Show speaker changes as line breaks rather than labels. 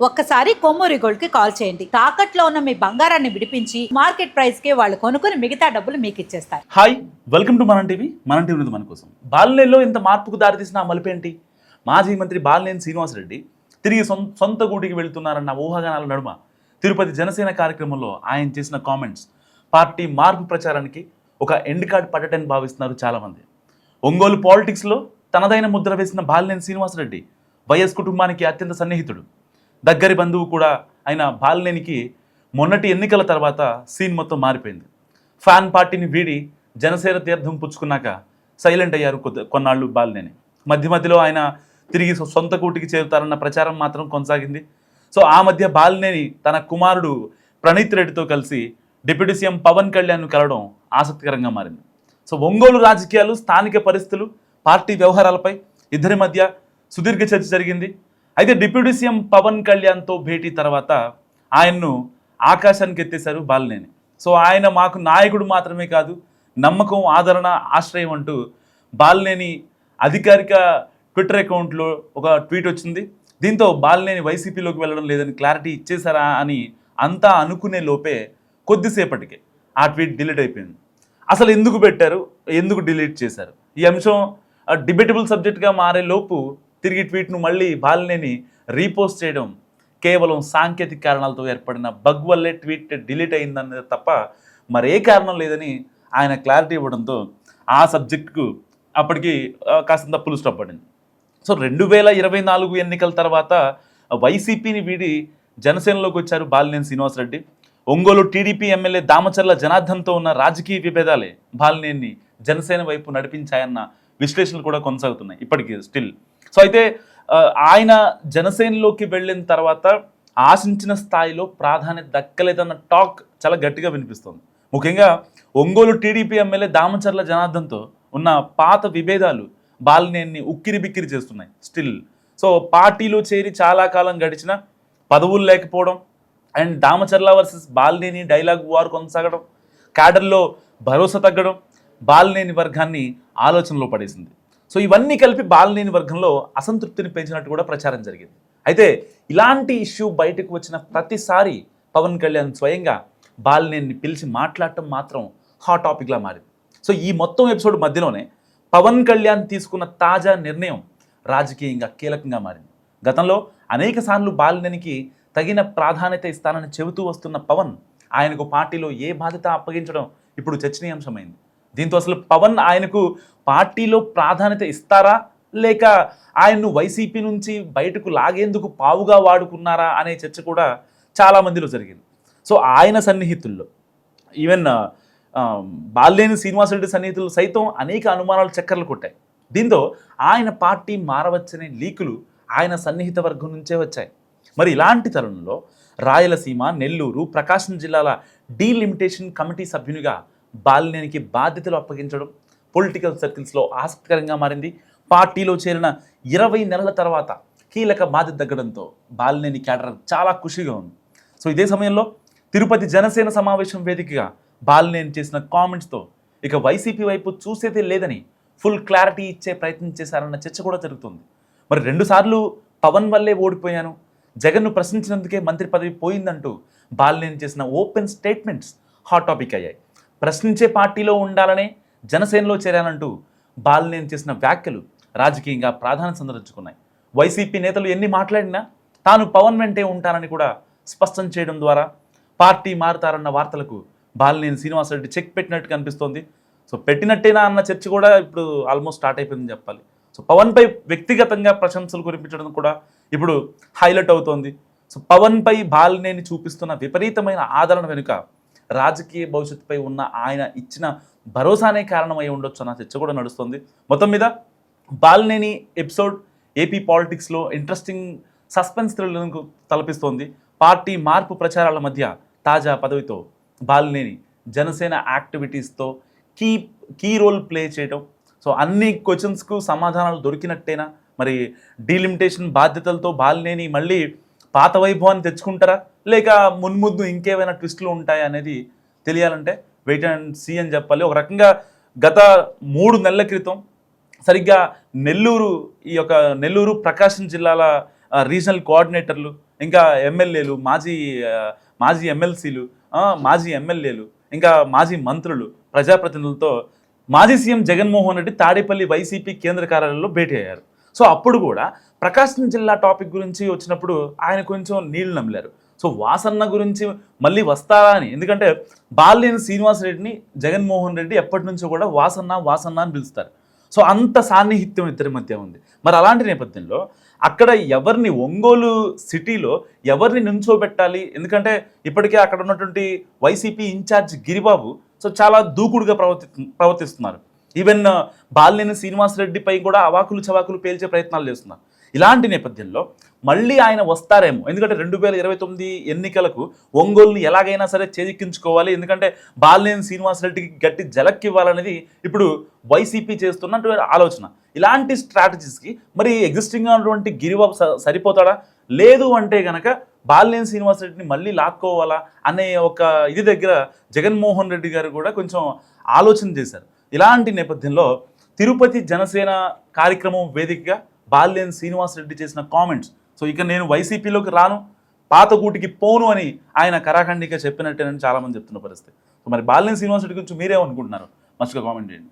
ఒక్కసారి కొమ్మూరి గోల్డ్ కి కాల్ చేయండి. తాకట్లో ఉన్న మీ బంగారాన్ని విడిపించి మార్కెట్ ప్రైస్ కి వాళ్ళు కొనుక్కుని మిగతా డబ్బులు మీకు ఇచ్చేస్తారు.
హాయ్, వెల్కమ్ టు మన టీవీ ఉంది మన కోసం. బాలినేనిలో ఇంత మార్పుకు దారితీసిన ఆ మలుపేంటి? మాజీ మంత్రి బాలినేని శ్రీనివాసరెడ్డి తిరిగి సొంత గూటికి వెళ్తున్నారన్న ఊహాగానాల నడుమ తిరుపతి జనసేన కార్యక్రమంలో ఆయన చేసిన కామెంట్స్ పార్టీ మార్పు ప్రచారానికి ఒక ఎండ్ కార్డ్ పడ్డటని భావిస్తున్నారు చాలామంది. ఒంగోలు పాలిటిక్స్లో తనదైన ముద్ర వేసిన బాలినేని శ్రీనివాసరెడ్డి వైఎస్ కుటుంబానికి అత్యంత సన్నిహితుడు, దగ్గరి బంధువు కూడా అయిన బాలినేనికి మొన్నటి ఎన్నికల తర్వాత సీన్ మొత్తం మారిపోయింది. ఫ్యాన్ పార్టీని వీడి జనసేన తీర్థం పుచ్చుకున్నాక సైలెంట్ అయ్యారు కొన్నాళ్ళు బాలినేని. మధ్యలో ఆయన తిరిగి సొంత కూటికి చేరుతారన్న ప్రచారం మాత్రం కొనసాగింది. సో ఆ మధ్య బాలినేని తన కుమారుడు ప్రణీత్ రెడ్డితో కలిసి డిప్యూటీ సీఎం పవన్ కళ్యాణ్ను కలవడం ఆసక్తికరంగా మారింది. సో ఒంగోలు రాజకీయాలు, స్థానిక పరిస్థితులు, పార్టీ వ్యవహారాలపై ఇద్దరి మధ్య సుదీర్ఘ చర్చ జరిగింది. అయితే డిప్యూటీ సీఎం పవన్ కళ్యాణ్తో భేటీ తర్వాత ఆయన్ను ఆకాశానికి ఎత్తేశారు బాలినేని. సో ఆయన మాకు నాయకుడు మాత్రమే కాదు, నమ్మకం, ఆదరణ, ఆశ్రయం అంటూ బాలినేని అధికారిక ట్విట్టర్ అకౌంట్లో ఒక ట్వీట్ వచ్చింది. దీంతో బాలినేని వైసీపీలోకి వెళ్ళడం లేదని క్లారిటీ ఇచ్చేశారా అని అంతా అనుకునే లోపే కొద్దిసేపటికే ఆ ట్వీట్ డిలీట్ అయిపోయింది. అసలు ఎందుకు పెట్టారు, ఎందుకు డిలీట్ చేశారు? ఈ అంశం డిబేటబుల్ సబ్జెక్ట్గా మారే లోపు తిరిగి ట్వీట్ను మళ్ళీ బాలినేని రీపోస్ట్ చేయడం కేవలం సాంకేతిక కారణాలతో ఏర్పడిన బగ్ వల్లే ట్వీట్ డిలీట్ అయిందన్నది తప్ప మరే కారణం లేదని ఆయన క్లారిటీ ఇవ్వడంతో ఆ సబ్జెక్టుకు అప్పటికి కాస్తంత పుల్ స్టాప్ పడింది. సో 2024 ఎన్నికల తర్వాత వైసీపీని వీడి జనసేనలోకి వచ్చారు బాలినేని శ్రీనివాసరెడ్డి. ఒంగోలు టీడీపీ ఎమ్మెల్యే దామచర్ల జనార్దన్తో ఉన్న రాజకీయ విభేదాలే బాలినేని జనసేన వైపు నడిపించాయన్న విశ్లేషణలు కూడా కొనసాగుతున్నాయి ఇప్పటికీ స్టిల్. సో అయితే ఆయన జనసేనలోకి వెళ్ళిన తర్వాత ఆశించిన స్థాయిలో ప్రాధాన్యత దక్కలేదన్న టాక్ చాలా గట్టిగా వినిపిస్తుంది. ముఖ్యంగా ఒంగోలు టీడీపీ ఎమ్మెల్యే దామచర్ల జనార్దన్తో ఉన్న పాత విభేదాలు బాలినేని ఉక్కిరి బిక్కిరి చేస్తున్నాయి స్టిల్. సో పార్టీలో చేరి చాలా కాలం గడిచిన పదవులు లేకపోవడం and Damacharla versus Balineni dialogue వారు కొనసాగడం, క్యాడర్లో భరోసా తగ్గడం బాలినేని వర్గాన్ని ఆలోచనలో పడేసింది. సో ఇవన్నీ కలిపి బాలినేని వర్గంలో అసంతృప్తిని పెంచినట్టు కూడా ప్రచారం జరిగింది. అయితే ఇలాంటి ఇష్యూ బయటకు వచ్చిన ప్రతిసారి పవన్ కళ్యాణ్ స్వయంగా బాలినేని పిలిచి మాట్లాడటం మాత్రం హాట్ టాపిక్లా మారింది. సో ఈ మొత్తం ఎపిసోడ్ మధ్యలోనే పవన్ కళ్యాణ్ తీసుకున్న తాజా నిర్ణయం రాజకీయంగా కీలకంగా మారింది. గతంలో అనేక సార్లు బాలినేనికి తగిన ప్రాధాన్యత ఇస్తానని చెబుతూ వస్తున్న పవన్ ఆయనకు పార్టీలో ఏ బాధ్యత అప్పగించడం ఇప్పుడు చర్చనీయాంశమైంది. దీంతో అసలు పవన్ ఆయనకు పార్టీలో ప్రాధాన్యత ఇస్తారా, లేక ఆయన్ను వైసీపీ నుంచి బయటకు లాగేందుకు పావుగా వాడుకున్నారా అనే చర్చ కూడా చాలామందిలో జరిగింది. సో ఆయన సన్నిహితుల్లో ఈవెన్ బాలినేని శ్రీనివాసరెడ్డి సన్నిహితులు సైతం అనేక అనుమానాలు చక్కర్లు కొట్టాయి. దీంతో ఆయన పార్టీ మారవచ్చనే లీకులు ఆయన సన్నిహిత వర్గం నుంచే వచ్చాయి. మరి ఇలాంటి తరుణంలో రాయలసీమ, నెల్లూరు, ప్రకాశం జిల్లాల డీలిమిటేషన్ కమిటీ సభ్యునిగా బాలినేనికి బాధ్యతలు అప్పగించడం పొలిటికల్ సర్కిల్స్లో ఆసక్తికరంగా మారింది. పార్టీలో చేరిన 20 నెలల తర్వాత కీలక బాధ్యత తగ్గడంతో బాలినేని క్యాడర్ చాలా ఖుషిగా ఉంది. సో ఇదే సమయంలో తిరుపతి జనసేన సమావేశం వేదికగా బాలినేని చేసిన కామెంట్స్తో ఇక వైసీపీ వైపు చూసేదే లేదని ఫుల్ క్లారిటీ ఇచ్చే ప్రయత్నం చేశారన్న చర్చ కూడా జరుగుతుంది. మరి 2 సార్లు పవన్ వల్లే ఓడిపోయాను, జగన్ను ప్రశ్నించినందుకే మంత్రి పదవి పోయిందంటూ బాలినేని చేసిన ఓపెన్ స్టేట్మెంట్స్ హాట్ టాపిక్ అయ్యాయి. ప్రశ్నించే పార్టీలో ఉండాలనే జనసేనలో చేరానంటూ బాలినేని చేసిన వ్యాఖ్యలు రాజకీయంగా ప్రాధాన్యత సంతరించుకున్నాయి. వైసీపీ నేతలు ఎన్ని మాట్లాడినా తాను పవన్ వెంటే ఉంటానని కూడా స్పష్టం చేయడం ద్వారా పార్టీ మారుతారన్న వార్తలకు బాలినేని శ్రీనివాసరెడ్డి చెక్ పెట్టినట్టు కనిపిస్తోంది. సో పెట్టినట్టేనా అన్న చర్చ కూడా ఇప్పుడు ఆల్మోస్ట్ స్టార్ట్ అయిపోయిందని చెప్పాలి. సో పవన్పై వ్యక్తిగతంగా ప్రశంసలు కురిపించడం కూడా ఇప్పుడు హైలైట్ అవుతోంది. సో పవన్పై బాలినేని చూపిస్తున్న విపరీతమైన ఆదరణ వెనుక రాజకీయ భవిష్యత్తుపై ఉన్న ఆయన ఇచ్చిన భరోసానే కారణమై ఉండొచ్చు అన్న చర్చ కూడా నడుస్తుంది. మొత్తం మీద బాలినేని ఎపిసోడ్ ఏపీ పాలిటిక్స్లో ఇంట్రెస్టింగ్ సస్పెన్స్ థ్రిల్లర్ను తలపిస్తోంది. పార్టీ మార్పు ప్రచారాల మధ్య తాజా పదవితో బాలినేని జనసేన యాక్టివిటీస్తో కీ రోల్ ప్లే చేయడం. సో అన్ని క్వశ్చన్స్కు సమాధానాలు దొరికినట్టేనా? మరి డీలిమిటేషన్ బాధ్యతలతో బాలినేని మళ్ళీ పాత వైభవాన్ని తెచ్చుకుంటారా, లేక మున్ముందు ఇంకేమైనా ట్విస్టులు ఉంటాయా అనేది తెలియాలంటే వెయిట్ అండ్ సీ అని చెప్పాలి. ఒక రకంగా గత 3 నెలల క్రితం సరిగ్గా నెల్లూరు ప్రకాశం జిల్లాల రీజనల్ కోఆర్డినేటర్లు, ఇంకా ఎమ్మెల్యేలు, మాజీ ఎమ్మెల్సీలు, మాజీ ఎమ్మెల్యేలు, ఇంకా మాజీ మంత్రులు, ప్రజాప్రతినిధులతో మాజీ సీఎం జగన్మోహన్ రెడ్డి తాడేపల్లి వైసీపీ కేంద్ర కార్యాలయంలో భేటీ అయ్యారు. సో అప్పుడు కూడా ప్రకాశం జిల్లా టాపిక్ గురించి వచ్చినప్పుడు ఆయన కొంచెం నీళ్లు నమిలారు. సో వాసన్న గురించి మళ్ళీ వస్తారా అని, ఎందుకంటే బాలినేని శ్రీనివాసరెడ్డిని జగన్మోహన్ రెడ్డి ఎప్పటి నుంచో కూడా వాసన్న అని పిలుస్తారు. సో అంత సాన్నిహిత్యం ఇద్దరి మధ్య ఉంది. మరి అలాంటి నేపథ్యంలో అక్కడ ఎవరిని, ఒంగోలు సిటీలో ఎవరిని నుంచోబెట్టాలి? ఎందుకంటే ఇప్పటికే అక్కడ ఉన్నటువంటి వైసీపీ ఇన్ఛార్జ్ గిరిబాబు సో చాలా దూకుడుగా ప్రవర్తిస్తున్నారు. ఈవెన్ బాలినేని శ్రీనివాసరెడ్డిపై కూడా అవాకులు చవాకులు పేల్చే ప్రయత్నాలు చేస్తున్నారు. ఇలాంటి నేపథ్యంలో మళ్ళీ ఆయన వస్తారేమో, ఎందుకంటే 2029 ఎన్నికలకు ఒంగోలుని ఎలాగైనా సరే చేజిక్కించుకోవాలి, ఎందుకంటే బాలినేని శ్రీనివాసరెడ్డికి గట్టి జలక్కివ్వాలనేది ఇప్పుడు వైసీపీ చేస్తున్నటువంటి ఆలోచన. ఇలాంటి స్ట్రాటజీస్కి మరి ఎగ్జిస్టింగ్గా ఉన్నటువంటి గిరిబాబు సరిపోతాడా? లేదు అంటే గనక బాలినేని శ్రీనివాసరెడ్డిని మళ్ళీ లాక్కోవాలా అనే ఒక ఇది దగ్గర జగన్మోహన్ రెడ్డి గారు కూడా కొంచెం ఆలోచన చేశారు. ఇలాంటి నేపథ్యంలో తిరుపతి జనసేన కార్యక్రమం వేదికగా బాలినేని శ్రీనివాసరెడ్డి చేసిన కామెంట్స్, సో ఇక నేను వైసీపీలోకి రాను, పాత గూటికి పోను అని ఆయన కరాఖండిగా చెప్పినట్టేనని చాలామంది చెప్తున్న పరిస్థితి. సో మరి బాలినేని శ్రీనివాసరెడ్డి గురించి మీరేమనుకుంటున్నారు? మస్తుగా కామెంట్ చేయండి.